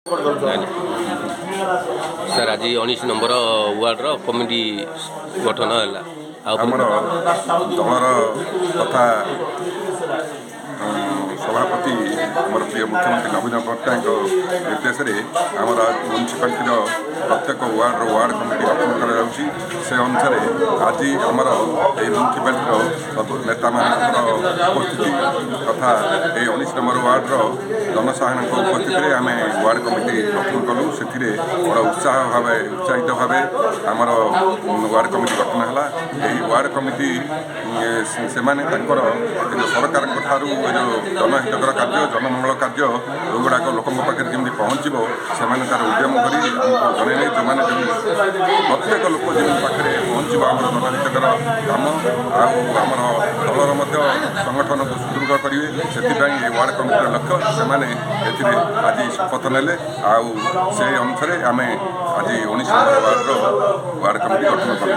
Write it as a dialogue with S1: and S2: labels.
S1: Sir आज 19 number वार्डर committee गठन है
S2: आमर दलर तथा सभापति आमर प्रिय मुख्यमंत्री नवीन पट्टनायक निर्देश में आमर म्यूनिसिपालिटी प्रत्येक वार्ड कमिटी गठन कर अनुसार आज आमर म्यूनिसिपालिटी सब नेता मान उपस्थिति तथा ये 19 नंबर वार्डर जनसाधारण उपस्थित में आम वार्ड कमिटी गठन कलु से बड़ा उत्साहित भाव आमर वार्ड कमिटी गठन है। वार्ड कमिटी से सरकार ठारू जनहितकर कार्य जनमंगल कार्य जोगुड़ाक लोक पाखे जमी पहुँचो से तार उद्यम कर जन जो प्रत्येक लोक जमी पाखे पहुँचो आम जनहितकर काम आमर दलर संगठन को सुदृढ़ करेंगे से वार्ड कमिटर लक्ष्य से आज शपथ नेले से अनुसार आम आज 19 वार्ड कमिटी गठन कलु।